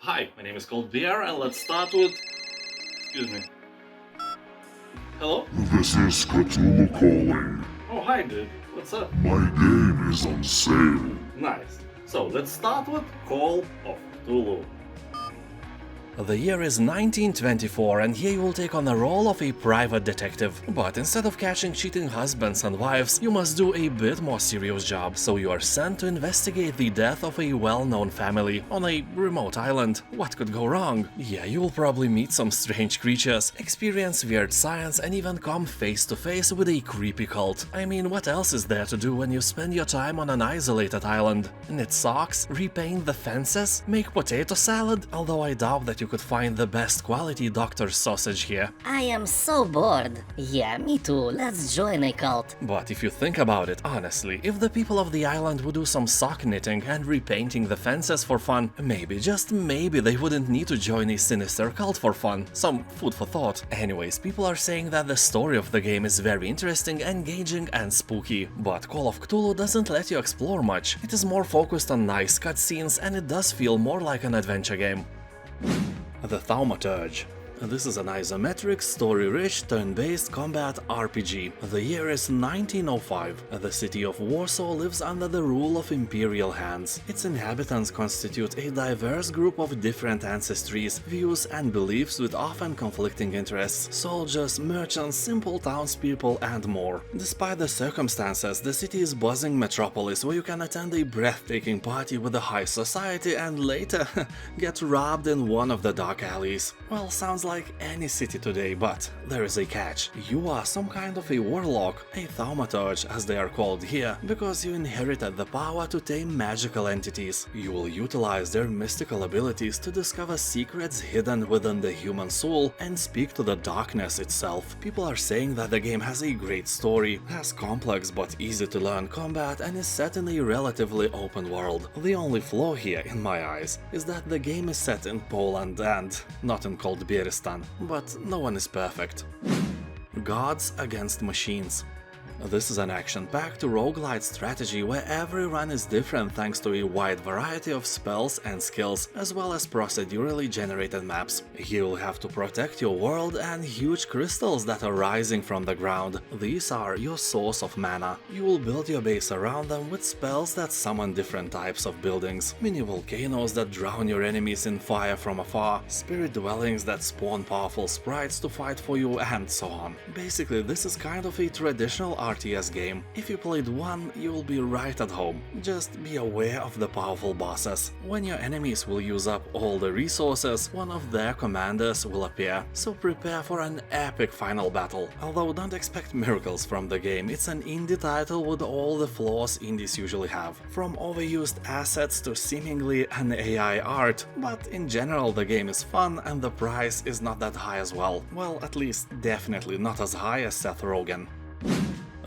Hi, my name is Cold Beer, and let's start with... Excuse me. Hello? This is Cthulhu calling. Oh, hi, dude. What's up? My game is on sale. Nice. So, let's start with Call of Cthulhu. The year is 1924 and here you will take on the role of a private detective. But instead of catching cheating husbands and wives, you must do a bit more serious job. So you are sent to investigate the death of a well-known family on a remote island. What could go wrong? Yeah, you will probably meet some strange creatures, experience weird science and even come face to face with a creepy cult. I mean, what else is there to do when you spend your time on an isolated island? Knit socks? Repaint the fences? Make potato salad? Although I doubt that you could find the best quality doctor's sausage here. I am so bored. Yeah, me too. Let's join a cult. But if you think about it, honestly, if the people of the island would do some sock knitting and repainting the fences for fun, maybe, just maybe, they wouldn't need to join a sinister cult for fun. Some food for thought. Anyways, people are saying that the story of the game is very interesting, engaging and spooky. But Call of Cthulhu doesn't let you explore much. It is more focused on nice cutscenes and it does feel more like an adventure game. The Thaumaturge. This is an isometric, story-rich, turn-based combat RPG. The year is 1905. The city of Warsaw lives under the rule of imperial hands. Its inhabitants constitute a diverse group of different ancestries, views and beliefs with often conflicting interests. Soldiers, merchants, simple townspeople and more. Despite the circumstances, the city is a buzzing metropolis where you can attend a breathtaking party with the high society and later get robbed in one of the dark alleys. Well, sounds like any city today, but there is a catch. You are some kind of a warlock, a Thaumaturge as they are called here, because you inherited the power to tame magical entities. You will utilize their mystical abilities to discover secrets hidden within the human soul and speak to the darkness itself. People are saying that the game has a great story, has complex but easy to learn combat and is set in a relatively open world. The only flaw here, in my eyes, is that the game is set in Poland and not in Cold Beeristan. But no one is perfect. Gods against machines. This is an action-packed roguelite strategy where every run is different thanks to a wide variety of spells and skills, as well as procedurally generated maps. You'll have to protect your world and huge crystals that are rising from the ground. These are your source of mana. You will build your base around them with spells that summon different types of buildings, mini volcanoes that drown your enemies in fire from afar, spirit dwellings that spawn powerful sprites to fight for you, and so on. Basically, this is kind of a traditional RTS game. If you played one, you will be right at home. Just be aware of the powerful bosses. When your enemies will use up all the resources, one of their commanders will appear, so prepare for an epic final battle. Although don't expect miracles from the game, it's an indie title with all the flaws indies usually have, from overused assets to seemingly an AI art, but in general the game is fun and the price is not that high as well. Well, at least definitely not as high as Seth Rogen.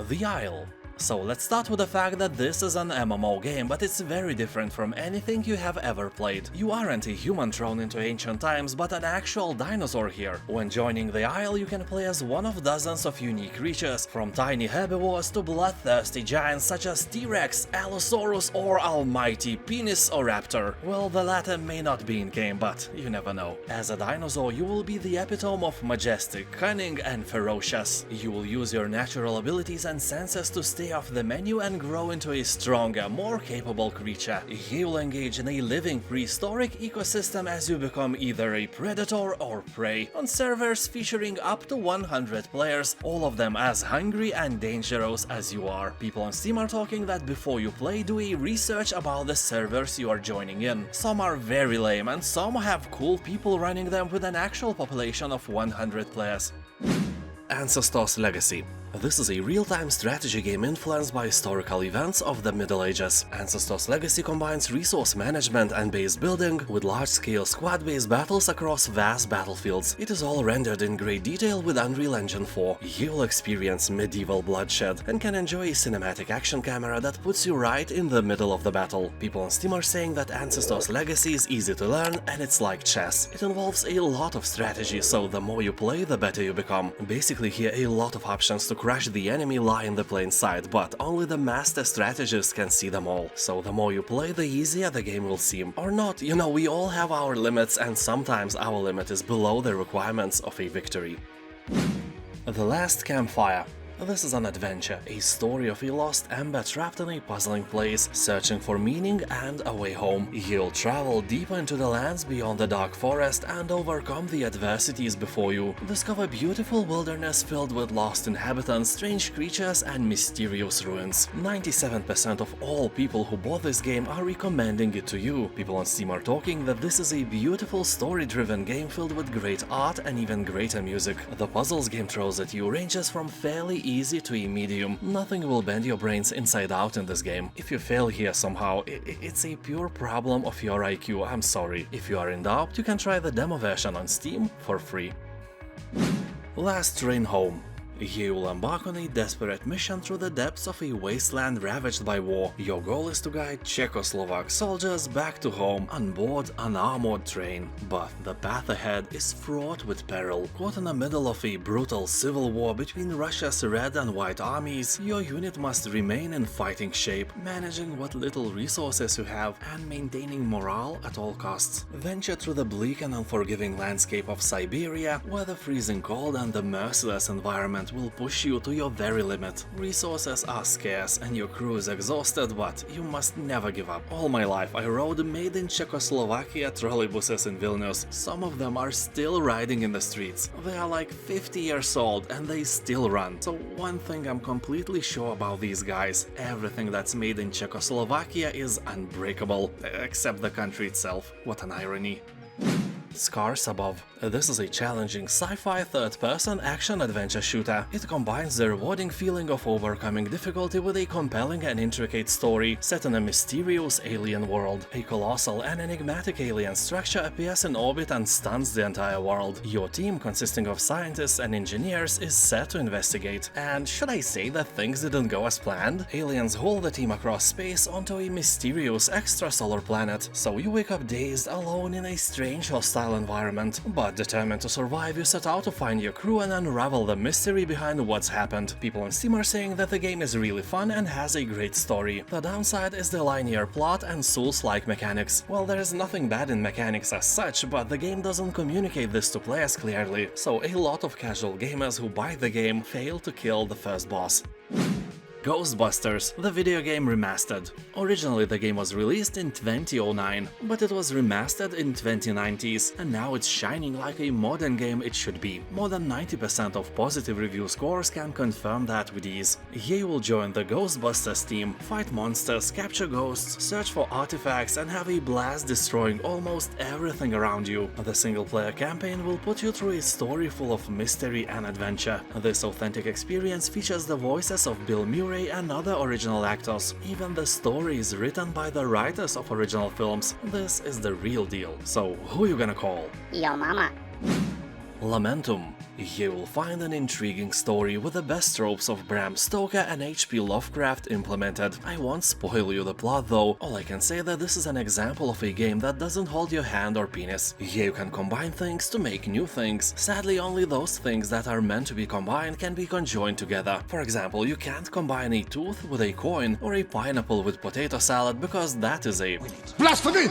The Isle. So let's start with the fact that this is an MMO game, but it's very different from anything you have ever played. You aren't a human thrown into ancient times, but an actual dinosaur here. When joining the Isle, you can play as one of dozens of unique creatures, from tiny herbivores to bloodthirsty giants such as T-Rex, Allosaurus or almighty Penisoraptor. Well, the latter may not be in game, but you never know. As a dinosaur, you will be the epitome of majestic, cunning and ferocious. You will use your natural abilities and senses to stay off the menu and grow into a stronger, more capable creature. You'll engage in a living prehistoric ecosystem as you become either a predator or prey, on servers featuring up to 100 players, all of them as hungry and dangerous as you are. People on Steam are talking that before you play, do a research about the servers you are joining in. Some are very lame and some have cool people running them with an actual population of 100 players. Ancestors' Legacy. This is a real-time strategy game influenced by historical events of the Middle Ages. Ancestors' Legacy combines resource management and base building with large-scale squad-based battles across vast battlefields. It is all rendered in great detail with Unreal Engine 4. You'll experience medieval bloodshed and can enjoy a cinematic action camera that puts you right in the middle of the battle. People on Steam are saying that Ancestors' Legacy is easy to learn and it's like chess. It involves a lot of strategy, so the more you play, the better you become. Basically, here a lot of options to crush the enemy lie in the plain sight, but only the master strategist can see them all. So the more you play, the easier the game will seem. Or not, you know, we all have our limits, and sometimes our limit is below the requirements of a victory. The Last Campfire. This is an adventure, a story of a lost ember trapped in a puzzling place, searching for meaning and a way home. You'll travel deeper into the lands beyond the dark forest and overcome the adversities before you. Discover beautiful wilderness filled with lost inhabitants, strange creatures, and mysterious ruins. 97% of all people who bought this game are recommending it to you. People on Steam are talking that this is a beautiful story-driven game filled with great art and even greater music. The puzzles game throws at you ranges from fairly easy to a medium. Nothing will bend your brains inside out in this game. If you fail here somehow, it's a pure problem of your IQ, I'm sorry. If you are in doubt, you can try the demo version on Steam for free. Last Train Home. You will embark on a desperate mission through the depths of a wasteland ravaged by war. Your goal is to guide Czechoslovak soldiers back to home on board an armored train. But the path ahead is fraught with peril. Caught in the middle of a brutal civil war between Russia's Red and White armies, your unit must remain in fighting shape, managing what little resources you have and maintaining morale at all costs. Venture through the bleak and unforgiving landscape of Siberia, where the freezing cold and the merciless environment will push you to your very limit. Resources are scarce and your crew is exhausted, but you must never give up. All my life I rode made in Czechoslovakia trolleybuses in Vilnius. Some of them are still riding in the streets. They are like 50 years old and they still run. So one thing I'm completely sure about these guys, everything that's made in Czechoslovakia is unbreakable, except the country itself. What an irony. Scars Above. This is a challenging sci-fi third-person action-adventure shooter. It combines the rewarding feeling of overcoming difficulty with a compelling and intricate story set in a mysterious alien world. A colossal and enigmatic alien structure appears in orbit and stuns the entire world. Your team, consisting of scientists and engineers, is set to investigate. And should I say that things didn't go as planned? Aliens haul the team across space onto a mysterious extrasolar planet, so you wake up dazed, alone in a strange hostile environment. But determined to survive, you set out to find your crew and unravel the mystery behind what's happened. People on Steam are saying that the game is really fun and has a great story. The downside is the linear plot and Souls-like mechanics. Well, there is nothing bad in mechanics as such, but the game doesn't communicate this to players clearly, so a lot of casual gamers who buy the game fail to kill the first boss. Ghostbusters, the video game remastered. Originally the game was released in 2009, but it was remastered in 2090s, and now it's shining like a modern game it should be. More than 90% of positive review scores can confirm that with ease. Here you will join the Ghostbusters team, fight monsters, capture ghosts, search for artifacts, and have a blast destroying almost everything around you. The single-player campaign will put you through a story full of mystery and adventure. This authentic experience features the voices of Bill Murray and other original actors. Even the story is written by the writers of original films. This is the real deal. So who are you gonna call? Yo mama. Lamentum. You will find an intriguing story with the best tropes of Bram Stoker and H.P. Lovecraft implemented. I won't spoil you the plot though, all I can say that this is an example of a game that doesn't hold your hand or penis. Here you can combine things to make new things. Sadly, only those things that are meant to be combined can be conjoined together. For example, you can't combine a tooth with a coin or a pineapple with potato salad because that is a Blasphemy!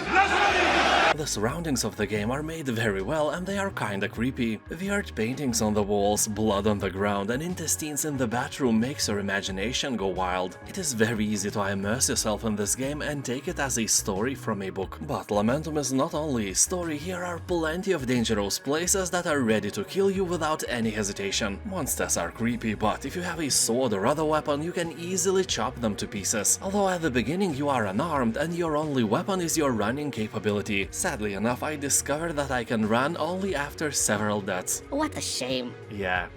The surroundings of the game are made very well and they are kinda creepy. Weird paintings on the walls, blood on the ground, and intestines in the bathroom makes your imagination go wild. It is very easy to immerse yourself in this game and take it as a story from a book. But Lamentum is not only a story, here are plenty of dangerous places that are ready to kill you without any hesitation. Monsters are creepy, but if you have a sword or other weapon, you can easily chop them to pieces. Although at the beginning you are unarmed and your only weapon is your running capability. Sadly enough, I discovered that I can run only after several deaths. What a shame. Yeah.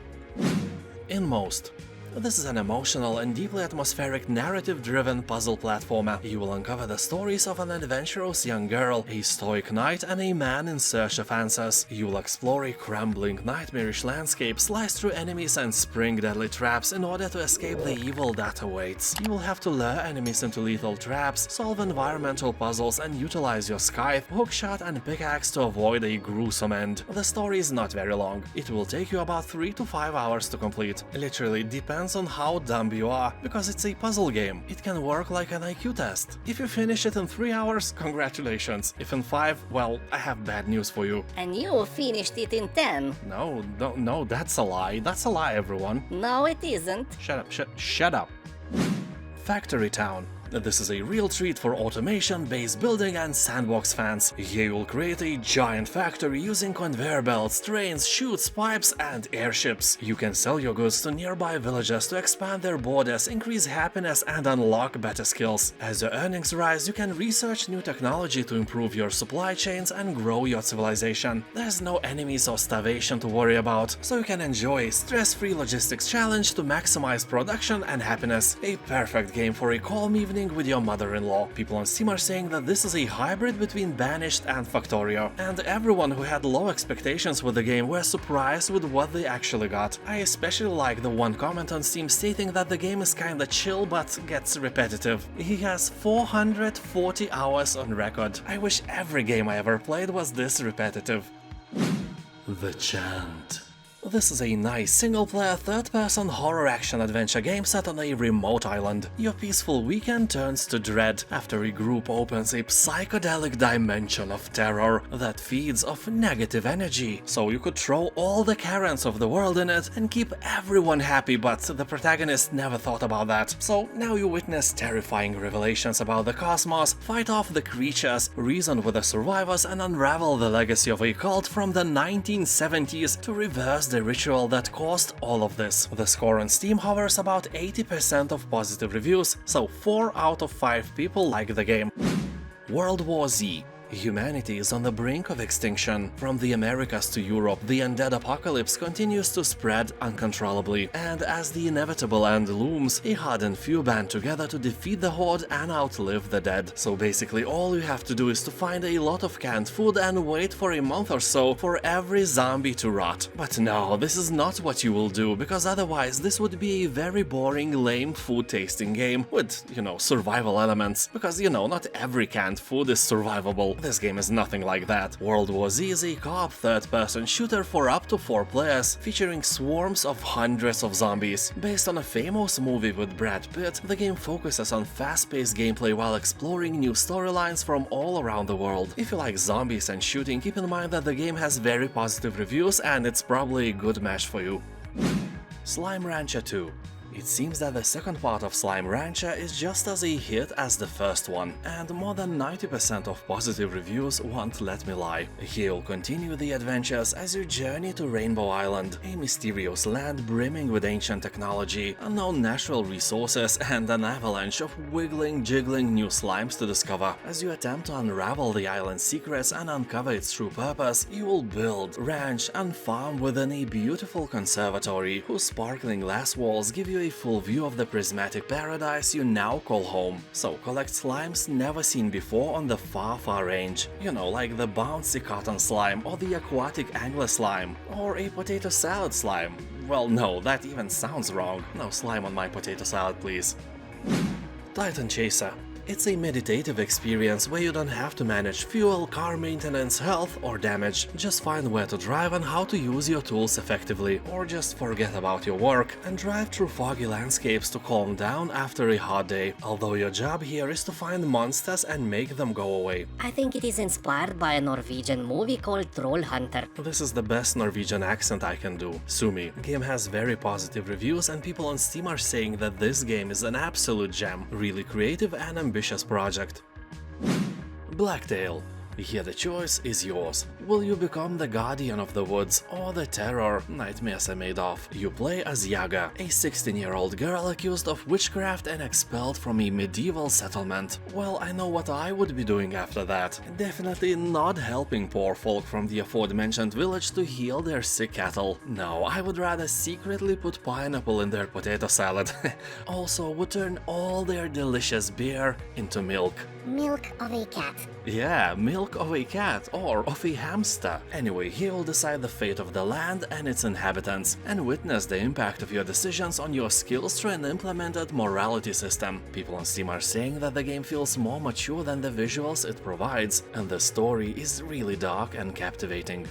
INMOST. This is an emotional and deeply atmospheric narrative-driven puzzle platformer. You will uncover the stories of an adventurous young girl, a stoic knight, and a man in search of answers. You will explore a crumbling, nightmarish landscape, slice through enemies and spring deadly traps in order to escape the evil that awaits. You will have to lure enemies into lethal traps, solve environmental puzzles, and utilize your scythe, hookshot, and pickaxe to avoid a gruesome end. The story is not very long. It will take you about 3 to 5 hours to complete. Literally depends depends on how dumb you are, because it's a puzzle game. It can work like an IQ test. If you finish it in 3 hours, congratulations. If in 5, well, I have bad news for you. And you finished it in 10. No, that's a lie. That's a lie, everyone. No, it isn't. Shut up. Factory Town. This is a real treat for automation, base building and sandbox fans. Here you'll create a giant factory using conveyor belts, trains, chutes, pipes and airships. You can sell your goods to nearby villages to expand their borders, increase happiness and unlock better skills. As your earnings rise, you can research new technology to improve your supply chains and grow your civilization. There's no enemies or starvation to worry about, so you can enjoy a stress-free logistics challenge to maximize production and happiness. A perfect game for a calm evening with your mother-in-law. People on Steam are saying that this is a hybrid between Banished and Factorio, and everyone who had low expectations with the game were surprised with what they actually got. I especially like the one comment on Steam stating that the game is kinda chill but gets repetitive. He has 440 hours on record. I wish every game I ever played was this repetitive. The Chant. This is a nice single-player third-person horror action-adventure game set on a remote island. Your peaceful weekend turns to dread after a group opens a psychedelic dimension of terror that feeds off negative energy. So you could throw all the Karens of the world in it and keep everyone happy, but the protagonist never thought about that. So now you witness terrifying revelations about the cosmos, fight off the creatures, reason with the survivors and unravel the legacy of a cult from the 1970s to reverse the ritual that caused all of this. The score on Steam hovers about 80% of positive reviews, so 4 out of 5 people like the game. World War Z. Humanity is on the brink of extinction. From the Americas to Europe, the undead apocalypse continues to spread uncontrollably, and as the inevitable end looms, a hardened few band together to defeat the horde and outlive the dead. So basically all you have to do is to find a lot of canned food and wait for a month or so for every zombie to rot. But no, this is not what you will do, because otherwise this would be a very boring, lame food tasting game with, survival elements, because, not every canned food is survivable. This game is nothing like that. World War Z is a co-op third-person shooter for up to 4 players, featuring swarms of hundreds of zombies. Based on a famous movie with Brad Pitt, the game focuses on fast-paced gameplay while exploring new storylines from all around the world. If you like zombies and shooting, keep in mind that the game has very positive reviews and it's probably a good match for you. Slime Rancher 2. It seems that the second part of Slime Rancher is just as a hit as the first one, and more than 90% of positive reviews won't let me lie. Here you'll continue the adventures as you journey to Rainbow Island, a mysterious land brimming with ancient technology, unknown natural resources, and an avalanche of wiggling, jiggling new slimes to discover. As you attempt to unravel the island's secrets and uncover its true purpose, you will build, ranch, and farm within a beautiful conservatory whose sparkling glass walls give you a full view of the prismatic paradise you now call home. So collect slimes never seen before on the far range. Like the bouncy cotton slime or the aquatic angler slime or a potato salad slime. Well, no, that even sounds wrong. No slime on my potato salad, please. Titan Chaser. It's a meditative experience where you don't have to manage fuel, car maintenance, health or damage. Just find where to drive and how to use your tools effectively, or just forget about your work and drive through foggy landscapes to calm down after a hot day, although your job here is to find monsters and make them go away. I think it is inspired by a Norwegian movie called Troll Hunter. This is the best Norwegian accent I can do. Sue me. The game has very positive reviews and people on Steam are saying that this game is an absolute gem, really creative and ambitious project. BLACKTAIL. Here the choice is yours. Will you become the guardian of the woods or the terror nightmares are made of? You play as Yaga, a 16-year-old girl accused of witchcraft and expelled from a medieval settlement. Well, I know what I would be doing after that. Definitely not helping poor folk from the aforementioned village to heal their sick cattle. No, I would rather secretly put pineapple in their potato salad. Also would turn all their delicious beer into milk. Milk of a cat. Yeah, milk of a cat or of a hamster. Anyway, he will decide the fate of the land and its inhabitants, and witness the impact of your decisions on your skills through an implemented morality system. People on Steam are saying that the game feels more mature than the visuals it provides, and the story is really dark and captivating.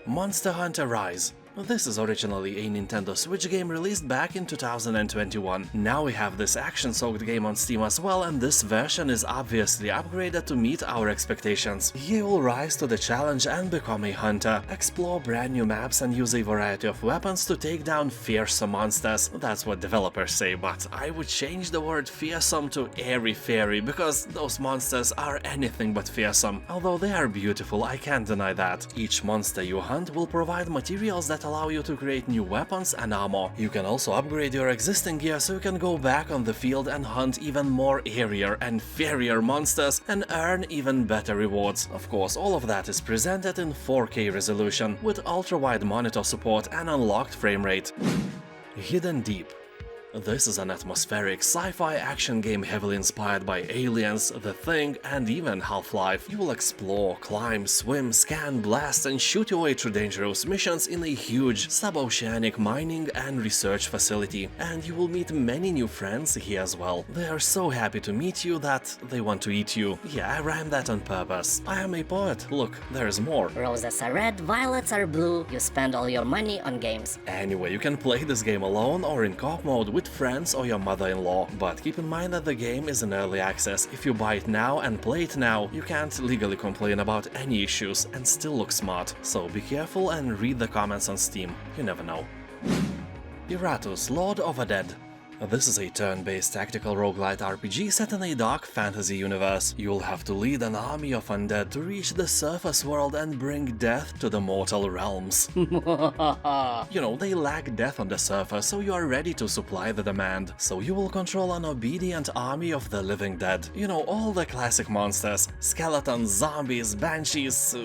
Monster Hunter Rise. This is originally a Nintendo Switch game released back in 2021. Now we have this action-soaked game on Steam as well, and this version is obviously upgraded to meet our expectations. You will rise to the challenge and become a hunter, explore brand new maps and use a variety of weapons to take down fearsome monsters. That's what developers say, but I would change the word fearsome to airy-fairy, because those monsters are anything but fearsome. Although they are beautiful, I can't deny that. Each monster you hunt will provide materials that allow you to create new weapons and ammo. You can also upgrade your existing gear so you can go back on the field and hunt even more airier and fairier monsters and earn even better rewards. Of course, all of that is presented in 4K resolution with ultra-wide monitor support and unlocked frame rate. Hidden Deep. This is an atmospheric sci-fi action game heavily inspired by Aliens, The Thing, and even Half-Life. You will explore, climb, swim, scan, blast, and shoot your way through dangerous missions in a huge sub-oceanic mining and research facility. And you will meet many new friends here as well. They are so happy to meet you that they want to eat you. Yeah, I rhymed that on purpose. I am a poet. Look, there's more. Roses are red, violets are blue. You spend all your money on games. Anyway, you can play this game alone or in co-op mode with friends or your mother-in-law, but keep in mind that the game is in early access. If you buy it now and play it now, you can't legally complain about any issues and still look smart, so be careful and read the comments on Steam, you never know. Iratus, Lord of the Dead. This is a turn-based tactical roguelite RPG set in a dark fantasy universe. You'll have to lead an army of undead to reach the surface world and bring death to the mortal realms. You know, they lack death on the surface, so you are ready to supply the demand. So you will control an obedient army of the living dead. You know, all the classic monsters. Skeletons, zombies, banshees...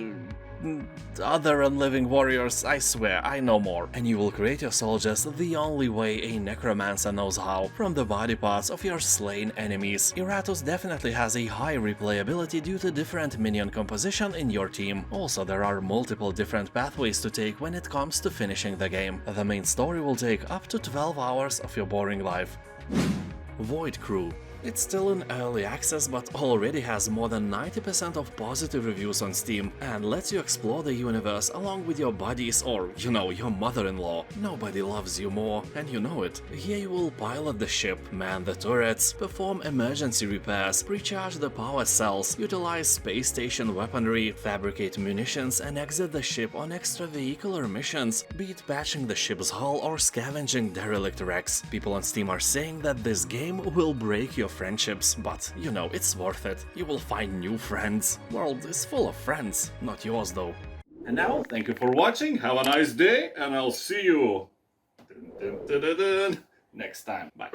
other unliving warriors, I swear, I know more. And you will create your soldiers the only way a necromancer knows how, from the body parts of your slain enemies. Iratus definitely has a high replayability due to different minion composition in your team. Also, there are multiple different pathways to take when it comes to finishing the game. The main story will take up to 12 hours of your boring life. Void Crew. It's still in early access, but already has more than 90% of positive reviews on Steam and lets you explore the universe along with your buddies or, you know, your mother-in-law. Nobody loves you more, and you know it. Here you will pilot the ship, man the turrets, perform emergency repairs, recharge the power cells, utilize space station weaponry, fabricate munitions, and exit the ship on extravehicular missions, be it patching the ship's hull or scavenging derelict wrecks. People on Steam are saying that this game will break your friendships, but you know, it's worth it. You will find new friends. World is full of friends, not yours though. And now, thank you for watching, have a nice day, and I'll see you next time. Bye.